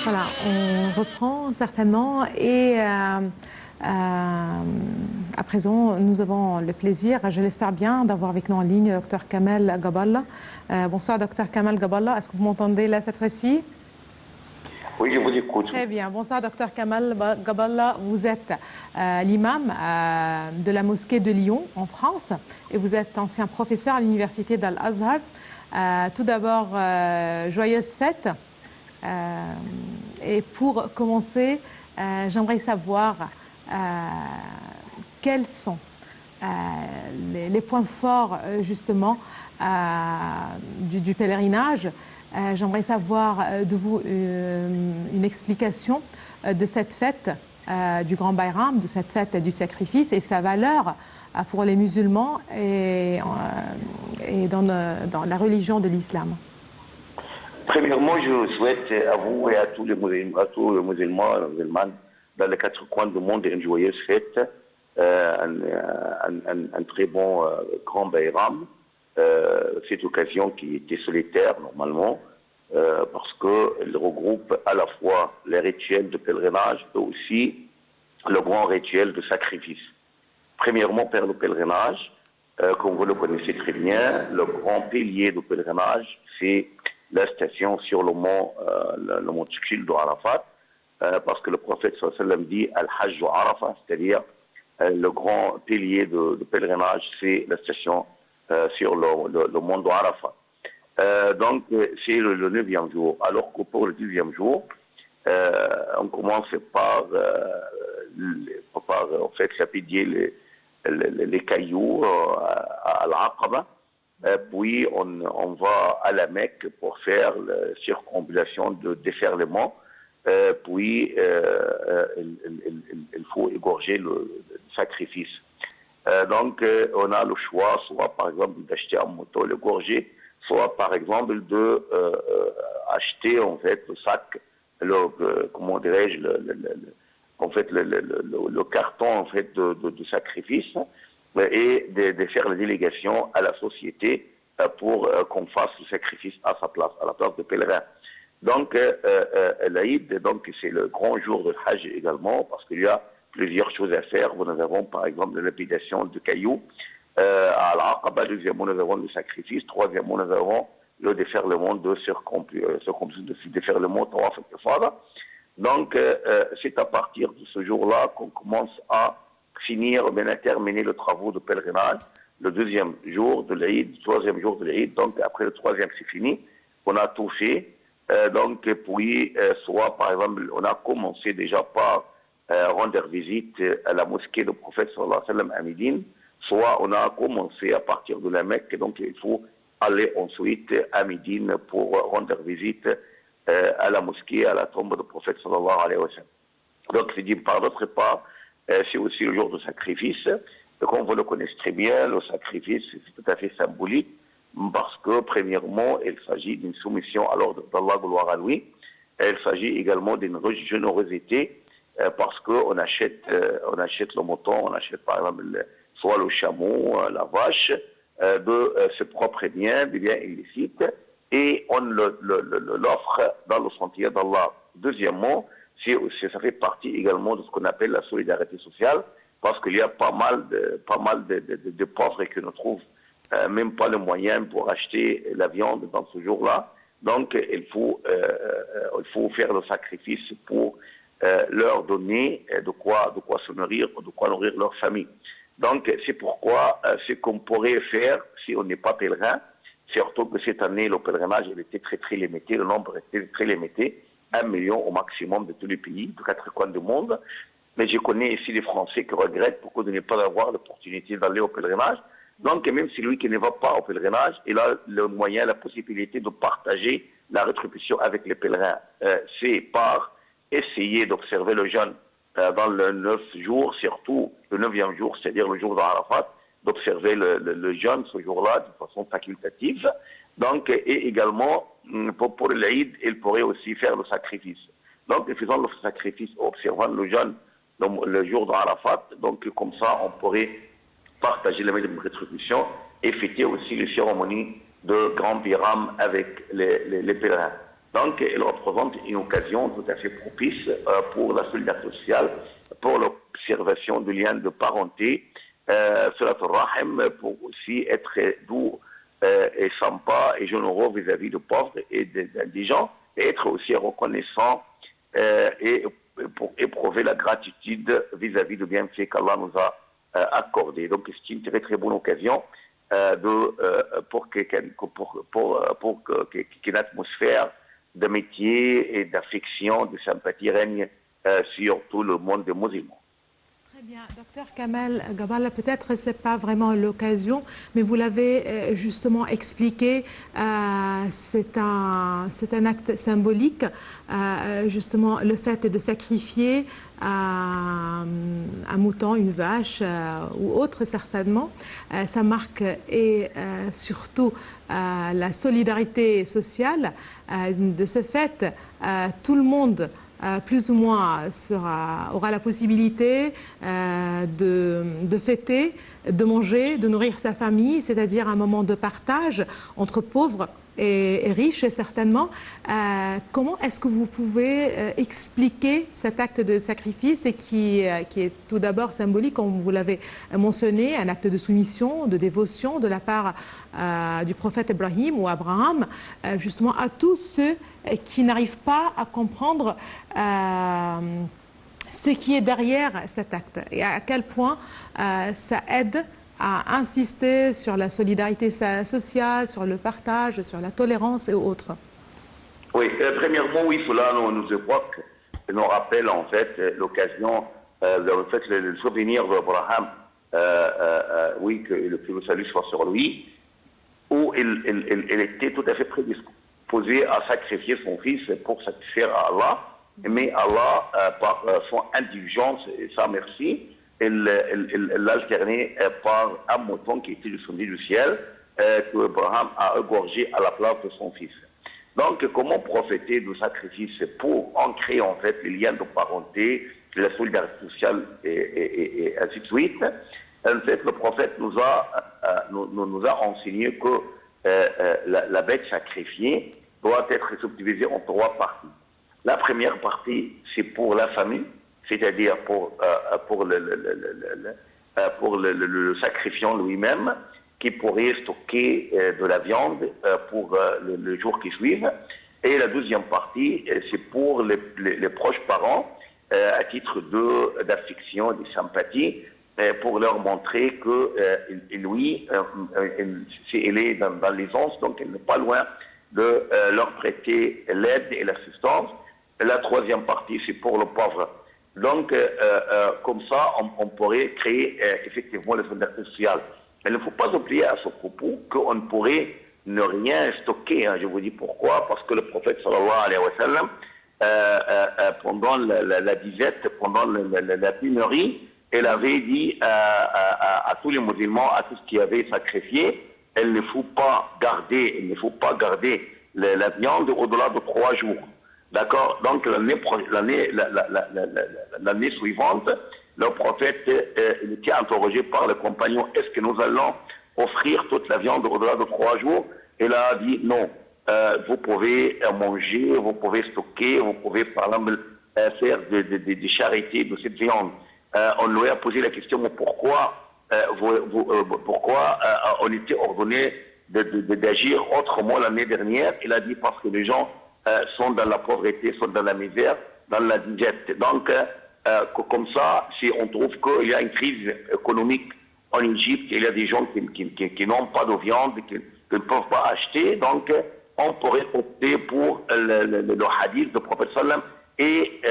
Voilà, on reprend certainement et à présent, nous avons le plaisir, je l'espère bien, d'avoir avec nous en ligne Dr Kamel Gaballa. Bonsoir Dr Kamel Gaballa, est-ce que vous m'entendez là cette fois-ci? Oui, je vous écoute. Très bien. Bonsoir Dr Kamel Gaballa, vous êtes l'imam de la mosquée de Lyon en France et vous êtes ancien professeur à l'université d'Al-Azhar. Tout d'abord, joyeuses fêtes. Et pour commencer, j'aimerais savoir quels sont les points forts justement du pèlerinage. J'aimerais savoir de vous une explication de cette fête du Grand Bayram, de cette fête du sacrifice et sa valeur pour les musulmans et dans la religion de l'islam. Premièrement, je souhaite à vous et à tous les musulmans dans les quatre coins du monde une joyeuse fête, un très bon Grand Bayram. Cette occasion qui était solitaire normalement, parce qu'elle regroupe à la fois les rituels de pèlerinage et aussi le grand rituel de sacrifice. Premièrement, pour le pèlerinage, comme vous le connaissez très bien, le grand pilier du pèlerinage, c'est la station sur le mont monticule de Arafat, parce que le prophète sallallahu alayhi wa sallam dit Al-Hajj Arafat, c'est-à-dire le grand pilier de pèlerinage, c'est la station sur le mont de Arafat. Donc, c'est le 9e jour. Alors que pour le 10e jour, on commence par en fait, lapider les cailloux à l'Aqaba. Puis, on va à la Mecque pour faire la circumambulation de déferlement. Puis, il faut égorger le sacrifice. Donc, on a le choix, soit par exemple d'acheter un moto, l'égorger, soit par exemple d'acheter en fait le sac, comment dirais-je, en fait le carton en fait de sacrifice et de faire la délégation à la société pour qu'on fasse le sacrifice à sa place, à la place de pèlerin. Donc, l'Aïd, donc c'est le grand jour de Hajj également, parce qu'il y a plusieurs choses à faire. Nous avons par exemple la lapidation de cailloux à l'Aqaba. Deuxièmement, nous avons le sacrifice. Troisièmement, nous avons le déferlement de déferlement Tawaf al-Ifada. Donc, c'est à partir de ce jour-là qu'on commence à finir, bien à terminer le travaux de pèlerinage. Le deuxième jour de l'Aïd, le troisième jour de l'Aïd. Donc, après le troisième, c'est fini. On a tout fait. Donc, puis, soit par exemple, on a commencé déjà par rendre visite à la mosquée du prophète sallallahu alayhi wa sallam à Médine, soit on a commencé à partir de la Mecque, donc il faut aller ensuite à Médine pour rendre visite à la mosquée, à la tombe du prophète sallallahu alayhi wa sallam. Donc c'est dit par d'autre part, c'est aussi le jour de sacrifice. Et comme vous le connaissez très bien, le sacrifice c'est tout à fait symbolique, parce que premièrement, il s'agit d'une soumission à l'ordre d'Allah, gloire à lui. Il s'agit également d'une générosité, parce qu'on achète le mouton, on achète par exemple soit le chameau, la vache, de ses propres biens, des biens illicites, et on l'offre dans le sentier d'Allah. Deuxièmement, ça fait partie également de ce qu'on appelle la solidarité sociale, parce qu'il y a pas mal de pauvres qui ne trouvent même pas le moyen pour acheter la viande dans ce jour-là. Donc, il faut faire le sacrifice pour leur donner de quoi se nourrir, de quoi nourrir leur famille. Donc, c'est pourquoi ce qu'on pourrait faire si on n'est pas pèlerin, surtout que cette année, le pèlerinage il était très très limité, le nombre était très limité, 1 million au maximum de tous les pays, de 4 coins du monde. Mais je connais ici des Français qui regrettent pourquoi de ne pas avoir l'opportunité d'aller au pèlerinage. Donc, même celui qui ne va pas au pèlerinage, il a le moyen, la possibilité de partager la rétribution avec les pèlerins. C'est par essayer d'observer le jeûne dans le 9 jours, surtout le 9e jour, c'est-à-dire le jour d'Arafat, d'observer le jeûne ce jour-là de façon facultative. Donc, et également, pour l'Aïd, il pourrait aussi faire le sacrifice. Donc, en faisant le sacrifice, observant le jeûne le jour d'Arafat, donc comme ça, on pourrait partager la même rétribution et fêter aussi les cérémonies de Grand Bayram avec les pèlerins. Donc, il représente une occasion tout à fait propice pour la solidarité sociale, pour l'observation du lien de parenté, Salat al-Rahim, pour aussi être doux et sympa et généreux vis-à-vis de pauvres et d'indigents, et être aussi reconnaissant et pour éprouver la gratitude vis-à-vis du bienfait qu'Allah nous a accordé. Donc, c'est une très très bonne occasion pour qu'une atmosphère d'amitié et d'affection, de sympathie règne sur tout le monde des musulmans. Très bien, docteur Kamel Gabala, peut-être ce n'est pas vraiment l'occasion, mais vous l'avez justement expliqué, c'est un acte symbolique, justement le fait de sacrifier un mouton, une vache ou autre certainement, ça marque et surtout la solidarité sociale. De ce fait, tout le monde plus ou moins aura la possibilité de fêter, de manger, de nourrir sa famille, c'est-à-dire un moment de partage entre pauvres et riches certainement. Comment est-ce que vous pouvez expliquer cet acte de sacrifice et qui est tout d'abord symbolique, comme vous l'avez mentionné, un acte de soumission, de dévotion de la part du prophète Ibrahim ou Abraham, justement à tous ceux qui n'arrivent pas à comprendre ce qui est derrière cet acte et à quel point ça aide à insister sur la solidarité sociale, sur le partage, sur la tolérance et autres. Oui, premièrement, oui, cela nous évoque, nous rappelle en fait l'occasion, le souvenir d'Abraham, oui, que le salut soit sur lui, où il était tout à fait prédisposé à sacrifier son fils pour satisfaire à Allah, mais Allah, par son indulgence et sa merci, il l'alternait par un mouton qui était descendu du ciel, que Abraham a égorgé à la place de son fils. Donc, comment profiter du sacrifice pour ancrer en fait les liens de parenté, la solidarité sociale et ainsi de suite. En fait, le prophète nous a enseigné que la bête sacrifiée doit être subdivisée en 3 parties. La première partie, c'est pour la famille, c'est-à-dire pour le sacrifiant lui-même, qui pourrait stocker de la viande pour le jour qui suit. Et la deuxième partie, c'est pour les proches parents, à titre d'affection et de sympathie, pour leur montrer que lui, il est dans l'aisance, donc il n'est pas loin de leur prêter l'aide et l'assistance. La troisième partie, c'est pour le pauvre. Donc, comme ça, on pourrait créer effectivement la solidarité sociale. Mais il ne faut pas oublier à ce propos qu'on ne pourrait ne rien stocker. Hein. Je vous dis pourquoi. Parce que le prophète sallallahu alayhi wa sallam, pendant la disette, pendant la pénurie, il avait dit à tous les musulmans, à tous qui avaient sacrifié, il ne faut pas garder la viande au-delà de 3 jours. D'accord? Donc l'année suivante, le prophète était interrogé par le compagnon, est-ce que nous allons offrir toute la viande au-delà de 3 jours? Il a dit non, vous pouvez manger, vous pouvez stocker, vous pouvez par exemple faire des charités de cette viande. On lui a posé la question, mais pourquoi on était ordonné d'agir autrement l'année dernière? Il a dit parce que les gens sont dans la pauvreté, sont dans la misère, dans la disette. Donc, comme ça, si on trouve qu'il y a une crise économique en Égypte, il y a des gens qui n'ont pas de viande, qui ne peuvent pas acheter, donc on pourrait opter pour le hadith du prophète sallam et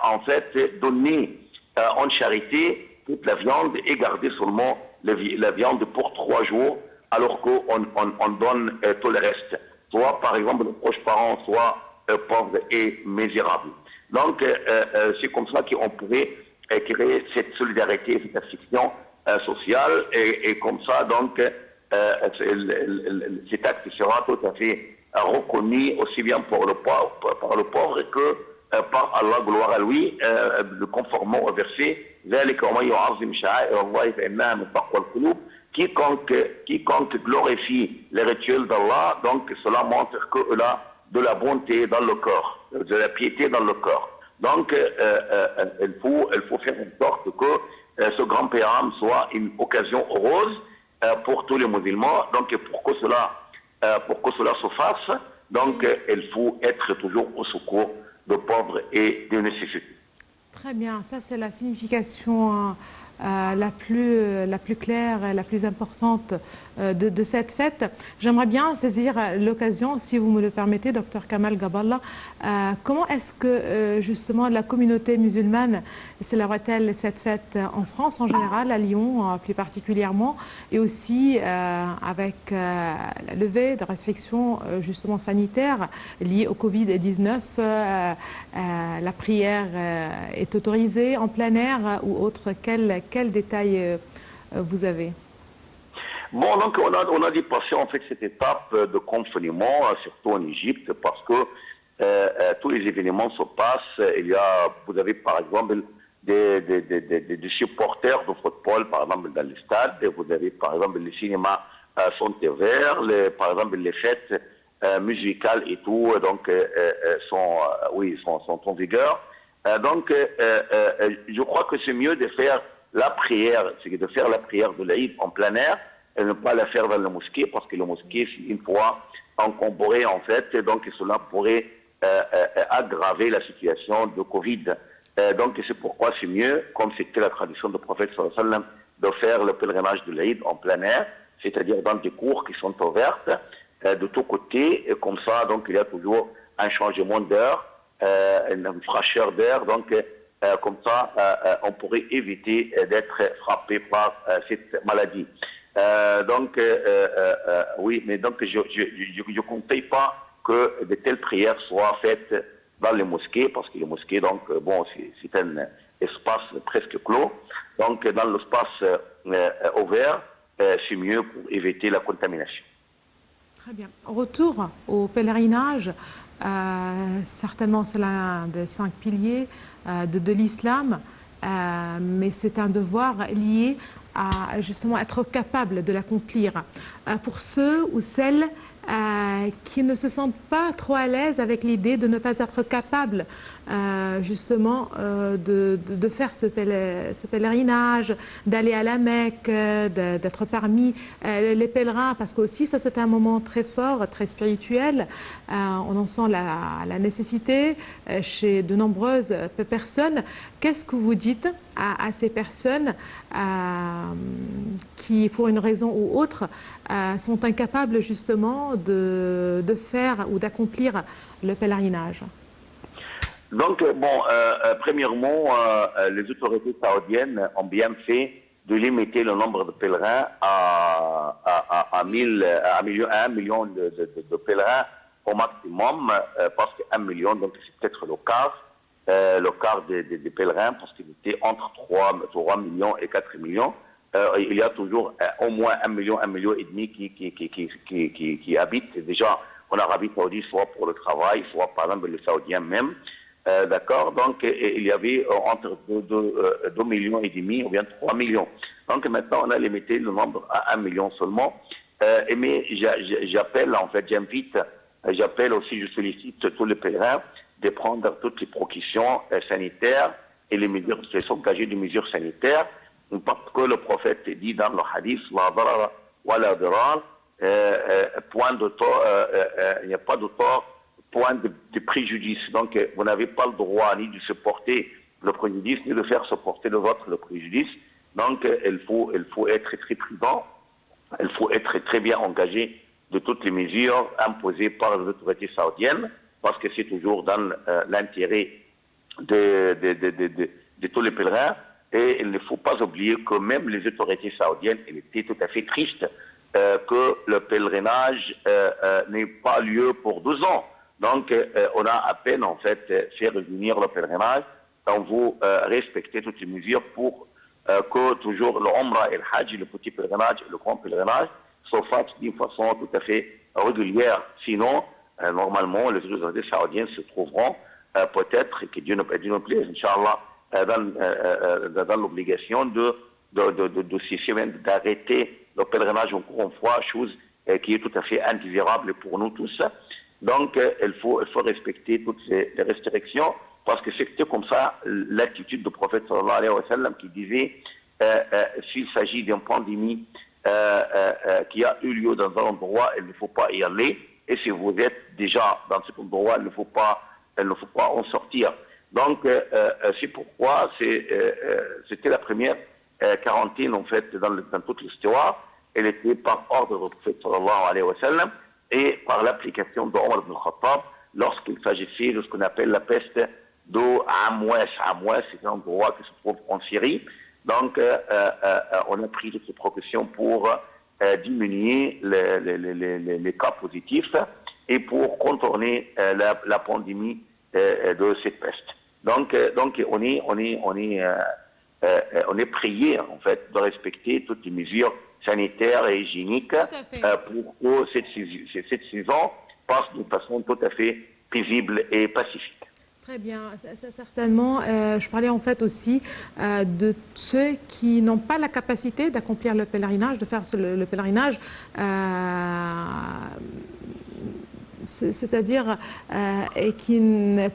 en fait donner en charité toute la viande et garder seulement la viande pour 3 jours, alors qu'on donne tout le reste. Soit par exemple les proches parents, soit pauvres et misérables. Donc c'est comme ça qu'on pourrait créer cette solidarité, cette affection sociale et comme ça donc cet acte sera tout à fait reconnu aussi bien par le pauvre que par Allah, gloire à lui, conformément au verset quiconque glorifie les rituels d'Allah, donc cela montre que là de la bonté dans le corps, de la piété dans le corps. Donc, il faut faire en sorte que ce grand périam soit une occasion heureuse pour tous les musulmans. Donc, pour que cela se fasse, donc il faut être toujours au secours de pauvres et de nécessités. Très bien, ça c'est la signification la plus claire et la plus importante de cette fête. J'aimerais bien saisir l'occasion, si vous me le permettez, docteur Kamal Gaballah. Comment est-ce que justement la communauté musulmane célèbre-t-elle cette fête en France en général, à Lyon plus particulièrement, et aussi avec la levée de restrictions justement sanitaires liées au Covid-19, la prière est autorisée en plein air ou autre? Quel détail vous avez? Bon, donc on a dépassé en fait cette étape de confinement, surtout en Égypte, parce que tous les événements se passent. Vous avez par exemple des supporters de football, par exemple dans les stades. Vous avez par exemple les cinémas sont ouverts, par exemple les fêtes musicales et tout, donc sont en vigueur. Donc, je crois que c'est mieux de faire la prière, c'est de faire la prière de l'Aïd en plein air et ne pas la faire dans la mosquée, parce que la mosquée, une fois encombrée en fait, et donc cela pourrait aggraver la situation de Covid. Donc, c'est pourquoi c'est mieux, comme c'était la tradition du prophète sallallahu alayhi wa sallam, de faire le pèlerinage de l'Aïd en plein air, c'est-à-dire dans des cours qui sont ouvertes de tous côtés, et comme ça, donc il y a toujours un changement d'heure, une fraîcheur d'air, donc comme ça, on pourrait éviter d'être frappé par cette maladie. Oui, mais donc je ne conseille pas que de telles prières soient faites dans les mosquées, parce que les mosquées, donc, bon, c'est un espace presque clos. Donc, dans l'espace ouvert, c'est mieux pour éviter la contamination. Très bien. Retour au pèlerinage. Certainement, c'est l'un des 5 piliers de l'islam, mais c'est un devoir lié à justement être capable de l'accomplir. Pour ceux ou celles qui ne se sentent pas trop à l'aise avec l'idée de ne pas être capable justement de faire ce pèlerinage, d'aller à la Mecque, d'être parmi les pèlerins, parce que aussi ça c'est un moment très fort, très spirituel. On en sent la nécessité chez de nombreuses personnes. Qu'est-ce que vous dites à ces personnes qui, pour une raison ou autre, sont incapables justement de faire ou d'accomplir le pèlerinage? Donc, bon, premièrement, les autorités saoudiennes ont bien fait de limiter le nombre de pèlerins à 1 million de pèlerins au maximum, parce qu'un million, donc c'est peut-être le quart des pèlerins, parce qu'il était entre 3 millions et 4 millions. Il y a toujours au moins 1 million et demi qui habitent déjà en Arabie Saoudite, soit pour le travail, soit par exemple les Saoudiens même. D'accord. Donc, il y avait entre 2 millions et demi ou bien 3 millions. Donc, maintenant, on a limité le nombre à 1 million seulement. Mais j'appelle, en fait, j'appelle aussi, je sollicite tous les pèlerins de prendre toutes les précautions sanitaires et les mesures, de s'engager des mesures sanitaires, parce que le prophète dit dans le hadith, la darara wa la dirar, point de tort, il n'y a pas de tort, point de préjudice. Donc, vous n'avez pas le droit ni de supporter le préjudice, ni de faire supporter le vôtre le préjudice. Donc, il faut être très prudent, il faut être très bien engagé de toutes les mesures imposées par les autorités saoudiennes, parce que c'est toujours dans l'intérêt de tous les pèlerins. Et il ne faut pas oublier que même les autorités saoudiennes étaient tout à fait tristes que le pèlerinage n'ait pas lieu pour 2 ans. Donc, on a à peine, en fait, fait revenir le pèlerinage. On veut respecter toutes les mesures pour que toujours le Umrah et le Hajj, le petit pèlerinage et le grand pèlerinage, se fassent d'une façon tout à fait régulière. Sinon, normalement, les autorités saoudiennes se trouveront peut-être, que Dieu nous plaise, Inch'Allah, dans l'obligation de d'arrêter le pèlerinage encore une fois, chose qui est tout à fait indésirable pour nous tous. Donc, il faut respecter toutes les restrictions parce que c'était comme ça l'attitude du prophète sallallahu alayhi wa sallam qui disait s'il s'agit d'une pandémie qui a eu lieu dans un endroit, il ne faut pas y aller. Et si vous êtes déjà dans cet endroit, il ne faut pas en sortir. Donc, c'est pourquoi c'était la première quarantaine, en fait, dans toute l'histoire. Elle était par ordre du prophète sallallahu alayhi wa sallam et par l'application d'Omar ibn al-Khattab lorsqu'il s'agissait de ce qu'on appelle la peste d'Amwas. Amwas, c'est un endroit qui se trouve en Syrie. Donc, on a pris toutes ces précautions pour diminuer les cas positifs et pour contourner la pandémie de cette peste. Donc on est prié en fait de respecter toutes les mesures sanitaires et hygiéniques pour que cette saison passe d'une façon tout à fait paisible et pacifique. Très bien, certainement. Je parlais en fait aussi de ceux qui n'ont pas la capacité d'accomplir le pèlerinage, de faire le pèlerinage. C'est-à-dire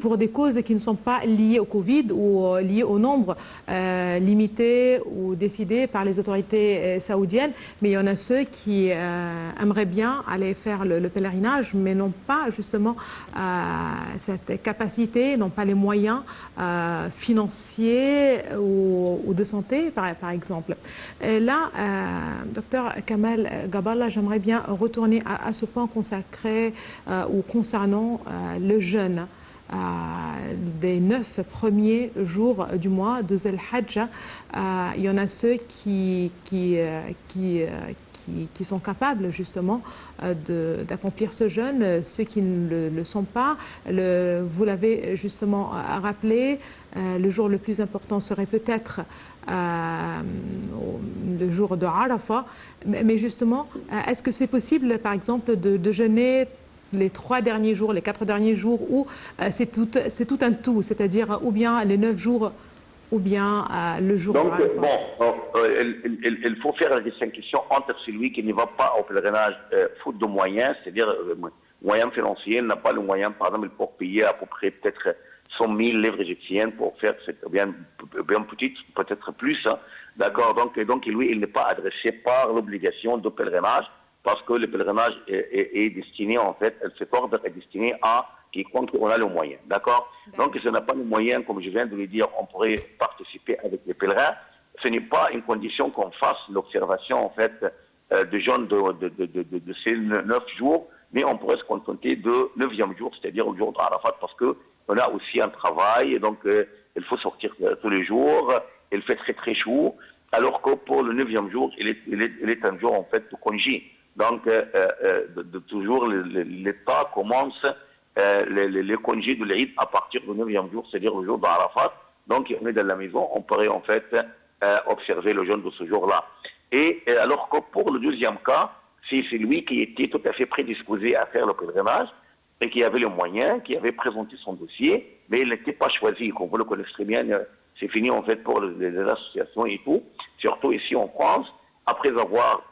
pour des causes qui ne sont pas liées au Covid ou liées au nombre limité ou décidé par les autorités saoudiennes, mais il y en a ceux qui aimeraient bien aller faire le pèlerinage, mais n'ont pas justement cette capacité, n'ont pas les moyens financiers ou de santé, par exemple. Et là, docteur Kamel Gaballa, j'aimerais bien retourner à ce point consacré ou concernant le jeûne des 9 premiers jours du mois de Zul Hajj. Il y en a ceux qui sont capables justement d'accomplir ce jeûne, ceux qui ne le sont pas. Vous l'avez justement rappelé, le jour le plus important serait peut-être le jour de Arafat. Mais justement, est-ce que c'est possible, par exemple, de jeûner les 3 derniers jours, les 4 derniers jours, ou c'est tout un tout, c'est-à-dire ou bien les 9 jours, ou bien le jour de Arafat? Bon, il faut faire la distinction entre celui qui ne va pas au pèlerinage faute de moyens, c'est-à-dire moyens financiers, n'a pas le moyen, par exemple, pour payer à peu près peut-être 100 000 livres égyptiennes pour faire bien petite, peut-être plus, hein, d'accord. Donc lui, il n'est pas adressé par l'obligation de pèlerinage, parce que le pèlerinage est destiné, en fait, cet ordre est destiné à quiconque on a le moyen, d'accord. Donc, si on n'a pas le moyen, comme je viens de le dire, on pourrait participer avec les pèlerins. Ce n'est pas une condition qu'on fasse l'observation, en fait, de jeûne de ces 9 jours, mais on pourrait se contenter de 9e jour, c'est-à-dire le jour d'Arafat, parce qu'on a aussi un travail, et donc il faut sortir tous les jours, il fait très très chaud, alors que pour le 9e jour, il est un jour, en fait, de congé. Donc, toujours, l'État commence les congés de l'Aïd à partir du 9e jour, c'est-à-dire le jour d'Arafat. Donc, on est dans la maison, on pourrait en fait observer le jeûne de ce jour-là. Et alors que pour le 2e cas, c'est lui qui était tout à fait prédisposé à faire le pèlerinage et qui avait les moyens, qui avait présenté son dossier, mais il n'était pas choisi. Comme vous le connaissez très bien, c'est fini en fait pour les associations et tout, surtout ici en France. Après avoir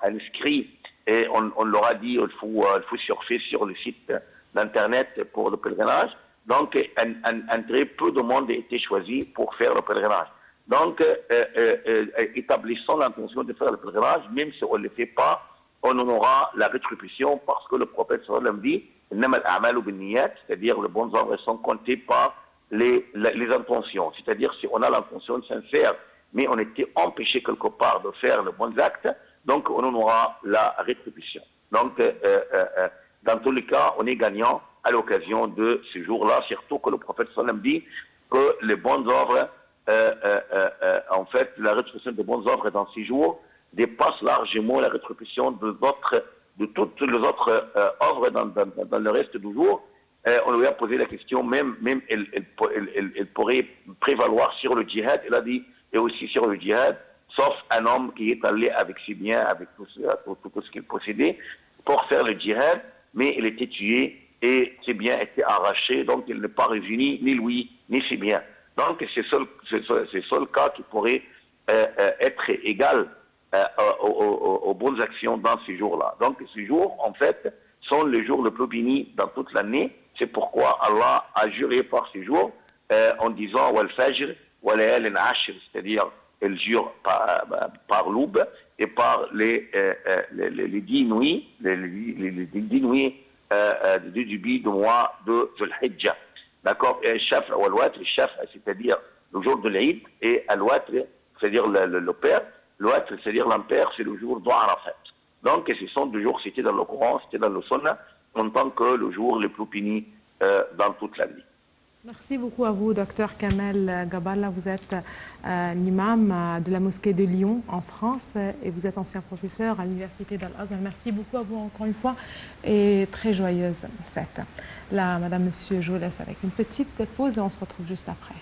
inscrit, et on leur a dit il faut surfer sur le site d'Internet pour le pèlerinage. Donc, un très peu de monde a été choisi pour faire le pèlerinage. Donc, établissant l'intention de faire le pèlerinage, même si on ne le fait pas, on en aura la rétribution parce que le prophète sallallahu alayhi wa sallam dit c'est-à-dire les bonnes œuvres sont comptées par les intentions. C'est-à-dire si on a l'intention sincère, mais on était empêché quelque part de faire les bons actes, donc on en aura la rétribution. Donc, dans tous les cas, on est gagnant à l'occasion de ce jour-là, surtout que le prophète sallam dit que les bonnes œuvres, en fait, la rétribution des bonnes œuvres dans ces jours dépasse largement la rétribution de toutes les autres œuvres dans le reste du jour. On lui a posé la question, même elle pourrait prévaloir sur le djihad, il a dit, et aussi sur le djihad, sauf un homme qui est allé avec ses biens, avec tout ce qu'il possédait, pour faire le djihad, mais il était tué et ses biens étaient arrachés, donc il n'est pas revenu, ni lui, ni ses biens. Donc c'est le seul cas qui pourrait être égal aux bonnes actions dans ces jours-là. Donc ces jours, en fait, sont les jours les plus bénis dans toute l'année. C'est pourquoi Allah a juré par ces jours en disant Wal Fajr, Wal Layalin Ashr, c'est-à-dire elle jure par l'aube et par les 10 nuits, les 10 nuits du début du mois de Zulhijjah. D'accord? Et Shaf' wal Watr, Shaf' c'est-à-dire le jour de l'Eid, et Al-Watr, c'est-à-dire le père, le Watr, c'est-à-dire l'impair, c'est le jour d'Arafat. Donc, ce sont deux jours cités dans le Coran, cités dans le Sunna, en tant que le jour le plus béni dans toute l'année. Merci beaucoup à vous, docteur Kamel Gabala. Vous êtes l'imam de la mosquée de Lyon en France et vous êtes ancien professeur à l'université d'Al-Azhar. Merci beaucoup à vous encore une fois et très joyeuse fête. Là, madame, monsieur, je vous laisse avec une petite pause et on se retrouve juste après.